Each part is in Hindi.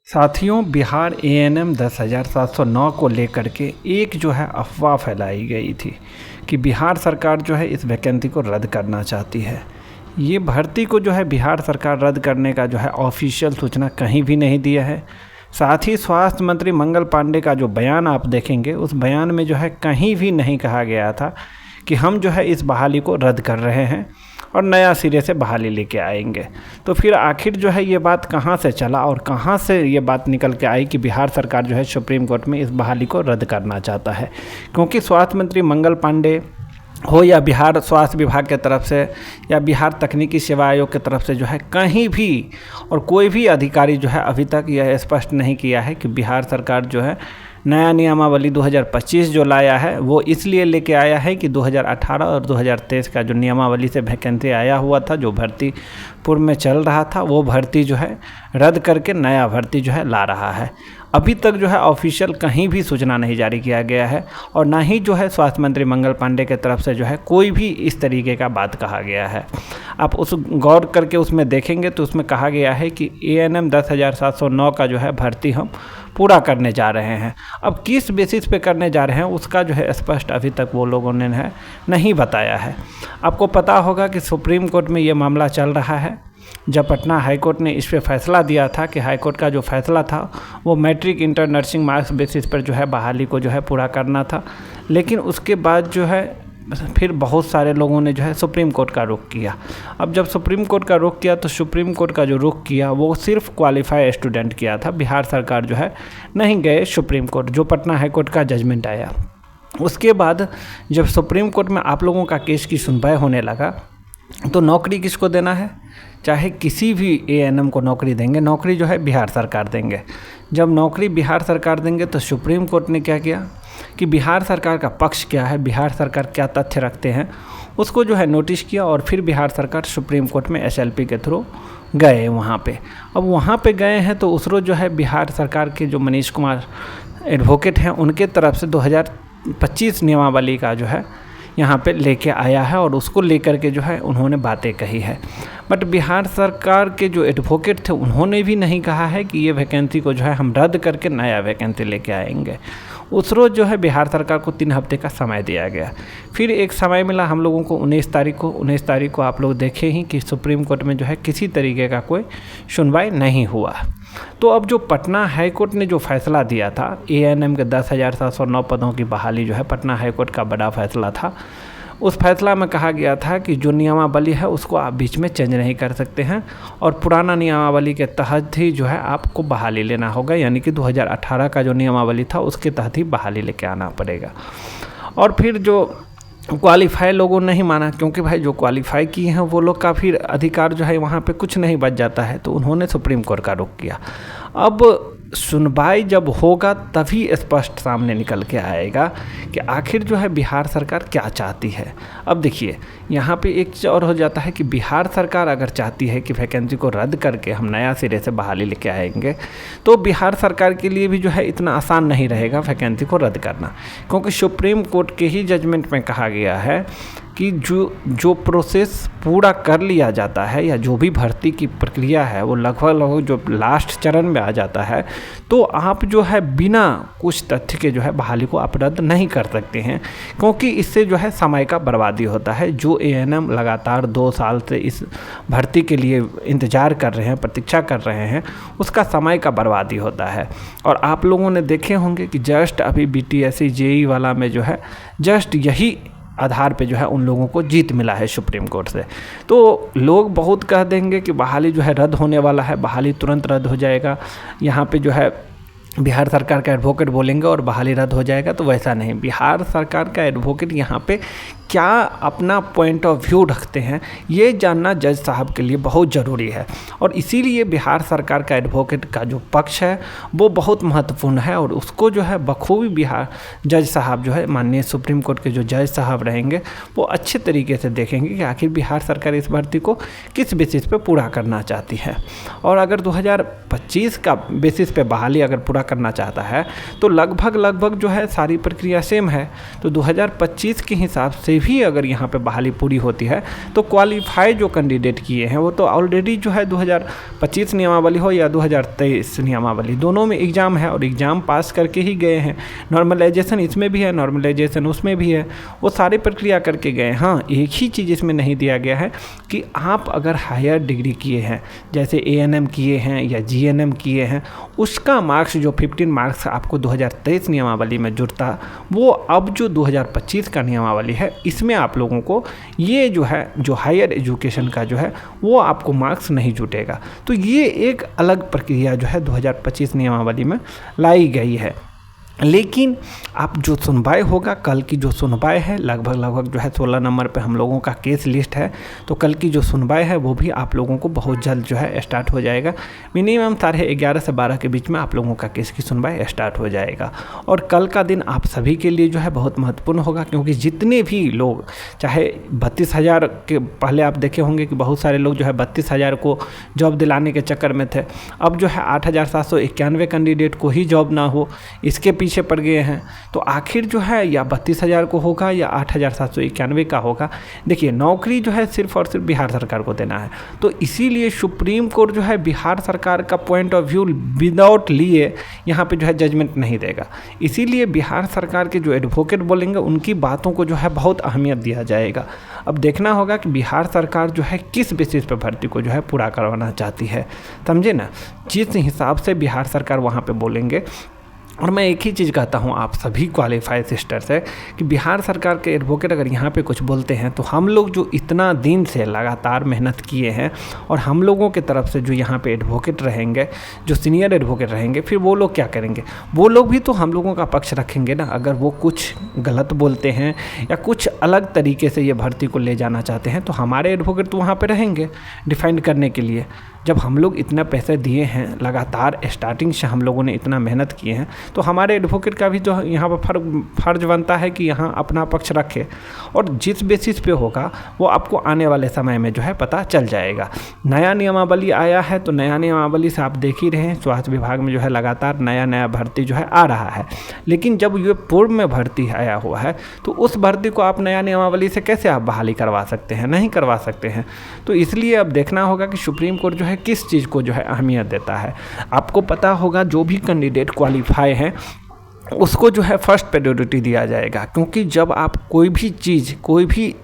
साथियों, बिहार एएनएम 10,709 को लेकर के एक जो है अफवाह फैलाई गई थी कि बिहार सरकार जो है इस वैकेंसी को रद्द करना चाहती है। ये भर्ती को जो है बिहार सरकार रद्द करने का जो है ऑफिशियल सूचना कहीं भी नहीं दिया है। साथ ही स्वास्थ्य मंत्री मंगल पांडे का जो बयान आप देखेंगे, उस बयान में जो है कहीं भी नहीं कहा गया था कि हम जो है इस बहाली को रद्द कर रहे हैं और नया सिरे से बहाली लेके आएंगे। तो फिर आखिर जो है ये बात कहाँ से चला और कहाँ से ये बात निकल के आई कि बिहार सरकार जो है सुप्रीम कोर्ट में इस बहाली को रद्द करना चाहता है? क्योंकि स्वास्थ्य मंत्री मंगल पांडे हो या बिहार स्वास्थ्य विभाग के तरफ से या बिहार तकनीकी सेवा आयोग की तरफ से जो है कहीं भी और कोई भी अधिकारी जो है अभी तक यह स्पष्ट नहीं किया है कि बिहार सरकार जो है नया नियमावली 2025 जो लाया है वो इसलिए लेके आया है कि 2018 और 2023 का जो नियमावली से वैकेंसी आया हुआ था, जो भर्ती पूर्व में चल रहा था, वो भर्ती जो है रद्द करके नया भर्ती जो है ला रहा है। अभी तक जो है ऑफिशियल कहीं भी सूचना नहीं जारी किया गया है और ना ही जो है स्वास्थ्य मंत्री मंगल पांडे के तरफ से जो है कोई भी इस तरीके का बात कहा गया है। आप उस गौर करके उसमें देखेंगे तो उसमें कहा गया है कि एएनएम 10,709 का जो है भर्ती हम पूरा करने जा रहे हैं। अब किस बेसिस पे करने जा रहे हैं उसका जो है स्पष्ट अभी तक वो लोगों ने नहीं बताया है। आपको पता होगा कि सुप्रीम कोर्ट में ये मामला चल रहा है। जब पटना हाईकोर्ट ने इस पे फैसला दिया था कि हाईकोर्ट का जो फैसला था वो matric inter nursing marks basis पर जो है बहाली को जो है पूरा करना था, लेकिन उसके बाद जो है फिर बहुत सारे लोगों ने जो है सुप्रीम कोर्ट का रुख किया। अब जब सुप्रीम कोर्ट का रुख किया तो सुप्रीम कोर्ट का जो रुख किया वो सिर्फ क्वालिफाई स्टूडेंट किया था। बिहार सरकार जो है नहीं गए सुप्रीम कोर्ट, जो पटना हाई कोर्ट का जजमेंट आया। उसके बाद जब सुप्रीम कोर्ट में आप लोगों का केस की सुनवाई होने लगा तो नौकरी किसको देना है? चाहे किसी भी एएनएम को नौकरी देंगे, नौकरी जो है बिहार सरकार देंगे। जब नौकरी बिहार सरकार देंगे तो सुप्रीम कोर्ट ने क्या किया कि बिहार सरकार का पक्ष क्या है, बिहार सरकार क्या तथ्य रखते हैं, उसको जो है नोटिस किया और फिर बिहार सरकार सुप्रीम कोर्ट में एसएलपी के थ्रू गए वहाँ पे। अब वहाँ पे गए हैं तो उसरो जो है बिहार सरकार के जो मनीष कुमार एडवोकेट हैं उनके तरफ से 2025 नियमावली का जो है यहाँ पे लेके आया है और उसको लेकर के जो है उन्होंने बातें कही है। बट बिहार सरकार के जो एडवोकेट थे उन्होंने भी नहीं कहा है कि ये वैकेंसी को जो है हम रद्द करके नया वैकेंसी लेके आएंगे। उस रोज़ जो है बिहार सरकार को 3 हफ्ते का समय दिया गया। फिर एक समय मिला हम लोगों को 19 तारीख को आप लोग देखे ही कि सुप्रीम कोर्ट में जो है किसी तरीके का कोई सुनवाई नहीं हुआ। तो अब जो पटना हाई कोर्ट ने जो फैसला दिया था एएनएम के 10,709 पदों की बहाली जो है पटना हाई कोर्ट का बड़ा फैसला था। उस फैसला में कहा गया था कि जो नियमावली है उसको आप बीच में चेंज नहीं कर सकते हैं और पुराना नियमावली के तहत ही जो है आपको बहाली लेना होगा, यानी कि 2018 का जो नियमावली था उसके तहत ही बहाली लेके आना पड़ेगा। और फिर जो क्वालिफाई लोगों नहीं माना, क्योंकि भाई जो क्वालिफाई किए हैं वो लोग का फिर अधिकार जो है वहाँ पे कुछ नहीं बच जाता है, तो उन्होंने सुप्रीम कोर्ट का रुख किया। अब सुनवाई जब होगा तभी स्पष्ट सामने निकल के आएगा कि आखिर जो है बिहार सरकार क्या चाहती है। अब देखिए यहाँ पे एक चीज़ और हो जाता है कि बिहार सरकार अगर चाहती है कि वैकेंसी को रद्द करके हम नया सिरे से बहाली लेके आएंगे तो बिहार सरकार के लिए भी जो है इतना आसान नहीं रहेगा वैकेंसी को रद्द करना, क्योंकि सुप्रीम कोर्ट के ही जजमेंट में कहा गया है कि जो प्रोसेस पूरा कर लिया जाता है या जो भी भर्ती की प्रक्रिया है वो लगभग जो लास्ट चरण में आ जाता है तो आप जो है बिना कुछ तथ्य के जो है बहाली को आप रद्द नहीं कर सकते हैं, क्योंकि इससे जो है समय का बर्बादी होता है। जो एएनएम लगातार 2 साल से इस भर्ती के लिए इंतज़ार कर रहे हैं, प्रतीक्षा कर रहे हैं, उसका समय का बर्बादी होता है। और आप लोगों ने देखे होंगे कि जस्ट अभी बीटीएससी जेई वाला में जो है जस्ट यही आधार पे जो है उन लोगों को जीत मिला है सुप्रीम कोर्ट से। तो लोग बहुत कह देंगे कि बहाली जो है रद्द होने वाला है, बहाली तुरंत रद्द हो जाएगा, यहाँ पे जो है बिहार सरकार का एडवोकेट बोलेंगे और बहाली रद्द हो जाएगा। तो वैसा नहीं, बिहार सरकार का एडवोकेट यहाँ पे क्या अपना पॉइंट ऑफ व्यू रखते हैं ये जानना जज साहब के लिए बहुत ज़रूरी है। और इसीलिए बिहार सरकार का एडवोकेट का जो पक्ष है वो बहुत महत्वपूर्ण है और उसको जो है बखूबी बिहार जज साहब जो है माननीय सुप्रीम कोर्ट के जो जज साहब रहेंगे वो अच्छे तरीके से देखेंगे कि आखिर बिहार सरकार इस भर्ती को किस बेसिस पे पूरा करना चाहती है। और अगर 2025 का बेसिस पे बहाली अगर पूरा करना चाहता है तो लगभग जो है सारी प्रक्रिया सेम है। तो 2025 के हिसाब से भी अगर यहाँ पे बहाली पूरी होती है तो क्वालिफाई जो कैंडिडेट किए हैं वो तो ऑलरेडी जो है 2025 नियमावली हो या 2023 नियमावली, दोनों में एग्ज़ाम है और एग्ज़ाम पास करके ही गए हैं। नॉर्मलाइजेशन इसमें भी है, नॉर्मलाइजेशन उसमें भी है, वो सारी प्रक्रिया करके गए। हाँ, एक ही चीज़ इसमें नहीं दिया गया है कि आप अगर हायर डिग्री किए हैं, जैसे ANM किए हैं या GNM किए हैं, उसका मार्क्स जो 15 मार्क्स आपको 2023 नियमावली में जुड़ता, वो अब जो 2025 का नियमावली है इसमें आप लोगों को ये जो है जो हायर एजुकेशन का जो है वो आपको मार्क्स नहीं जुटेगा। तो ये एक अलग प्रक्रिया जो है 2025 नियमावली में लाई गई है। लेकिन आप जो सुनवाई होगा, कल की जो सुनवाई है लगभग जो है 16 नंबर पे हम लोगों का केस लिस्ट है, तो कल की जो सुनवाई है वो भी आप लोगों को बहुत जल्द जो है स्टार्ट हो जाएगा। मिनिमम 11:30 से 12 के बीच में आप लोगों का केस की सुनवाई स्टार्ट हो जाएगा। और कल का दिन आप सभी के लिए जो है बहुत महत्वपूर्ण होगा, क्योंकि जितने भी लोग चाहे 32,000 के पहले आप देखे होंगे कि बहुत सारे लोग जो है 32,000 को जॉब दिलाने के चक्कर में थे, अब जो है 8,791 कैंडिडेट को ही जॉब ना हो इसके पीछे पड़ गए हैं। तो आखिर जो है या 32,000 को होगा या 8,791 का होगा। देखिए, नौकरी जो है सिर्फ और सिर्फ बिहार सरकार को देना है, तो इसीलिए सुप्रीम कोर्ट जो है बिहार सरकार का पॉइंट ऑफ व्यू विदाउट लिए यहाँ पे जो है जजमेंट नहीं देगा। इसीलिए बिहार सरकार के जो एडवोकेट बोलेंगे उनकी बातों को जो है बहुत अहमियत दिया जाएगा। अब देखना होगा कि बिहार सरकार जो है किस बेसिस पे भर्ती को जो है पूरा करवाना चाहती है, समझे ना। जिस हिसाब से बिहार सरकार वहाँ पे बोलेंगे, और मैं एक ही चीज़ कहता हूँ आप सभी क्वालिफाइड सिस्टर से कि बिहार सरकार के एडवोकेट अगर यहाँ पे कुछ बोलते हैं तो हम लोग जो इतना दिन से लगातार मेहनत किए हैं और हम लोगों के तरफ से जो यहाँ पे एडवोकेट रहेंगे, जो सीनियर एडवोकेट रहेंगे, फिर वो लोग क्या करेंगे, वो लोग भी तो हम लोगों का पक्ष रखेंगे ना। अगर वो कुछ गलत बोलते हैं या कुछ अलग तरीके से ये भर्ती को ले जाना चाहते हैं तो हमारे एडवोकेट तो वहाँ पर रहेंगे डिफेंड करने के लिए। जब हम लोग इतना पैसे दिए हैं, लगातार स्टार्टिंग से हम लोगों ने इतना मेहनत किए हैं, तो हमारे एडवोकेट का भी तो यहाँ पर फर्ज बनता है कि यहाँ अपना पक्ष रखे। और जिस बेसिस पे होगा वो आपको आने वाले समय में जो है पता चल जाएगा। नया नियमावली आया है तो नया नियमावली से आप देख ही रहे हैं, स्वास्थ्य विभाग में जो है लगातार नया भर्ती जो है आ रहा है। लेकिन जब ये पूर्व में भर्ती आया हुआ है तो उस भर्ती को आप नया नियमावली से कैसे आप बहाली करवा सकते हैं, नहीं करवा सकते हैं। तो इसलिए अब देखना होगा कि सुप्रीम कोर्ट जो है किस चीज़ को जो है अहमियत देता है। आपको पता होगा जो भी कैंडिडेट क्वालिफाई हैं उसको जो है फर्स्ट प्रायोरिटी दिया जाएगा, क्योंकि जब आप कोई भी चीज़, कोई भी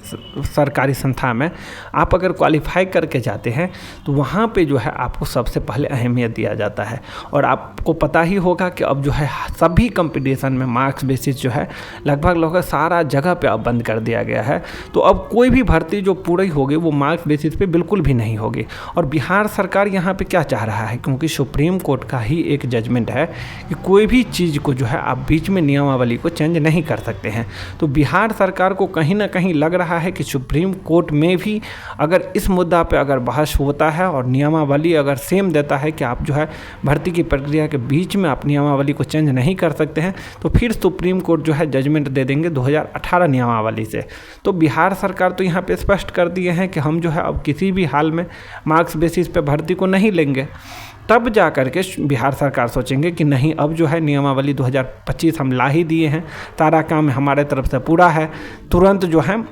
सरकारी संस्था में आप अगर क्वालिफाई करके जाते हैं तो वहाँ पे जो है आपको सबसे पहले अहमियत दिया जाता है। और आपको पता ही होगा कि अब जो है सभी कंपटीशन में मार्क्स बेसिस जो है लगभग सारा जगह पे अब बंद कर दिया गया है। तो अब कोई भी भर्ती जो पूरी होगी वो मार्क्स बेसिस पे बिल्कुल भी नहीं होगी। और बिहार सरकार यहाँ पे क्या चाह रहा है, क्योंकि सुप्रीम कोर्ट का ही एक जजमेंट है कि कोई भी चीज़ को जो है आप बीच में नियमावली को चेंज नहीं कर सकते हैं। तो बिहार सरकार को कहीं ना कहीं लग रहा है कि सुप्रीम कोर्ट में भी अगर इस मुद्दा पे अगर बहस होता है और नियमावली अगर सेम देता है कि आप जो है भर्ती की प्रक्रिया के बीच में आप नियमावली को चेंज नहीं कर सकते हैं, तो फिर सुप्रीम कोर्ट जो है जजमेंट दे देंगे 2018 नियमावली से। तो बिहार सरकार तो यहाँ पे स्पष्ट कर दिए हैं कि हम जो है अब किसी भी हाल में मार्क्स बेसिस पे भर्ती को नहीं लेंगे। तब जा कर के बिहार सरकार सोचेंगे कि नहीं, अब जो है नियमावली 2025 हम ला ही दिए हैं, सारा काम हमारे तरफ से पूरा है। तुरंत जो है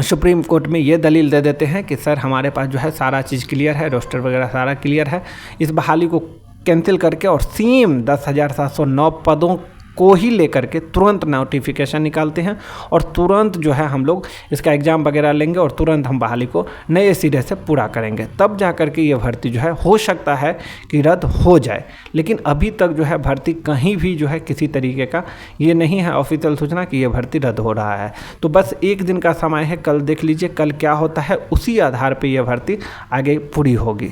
सुप्रीम कोर्ट में ये दलील दे देते हैं कि सर हमारे पास जो है सारा चीज़ क्लियर है, रोस्टर वगैरह सारा क्लियर है, इस बहाली को कैंसिल करके और सेम 10,709 पदों को ही लेकर के तुरंत नोटिफिकेशन निकालते हैं और तुरंत जो है हम लोग इसका एग्ज़ाम वगैरह लेंगे और तुरंत हम बहाली को नए सिरे से पूरा करेंगे। तब जा कर के ये भर्ती जो है हो सकता है कि रद्द हो जाए। लेकिन अभी तक जो है भर्ती कहीं भी जो है किसी तरीके का ये नहीं है ऑफिशियल सूचना कि ये भर्ती रद्द हो रहा है। तो बस एक दिन का समय है, कल देख लीजिए कल क्या होता है, उसी आधार पर यह भर्ती आगे पूरी होगी।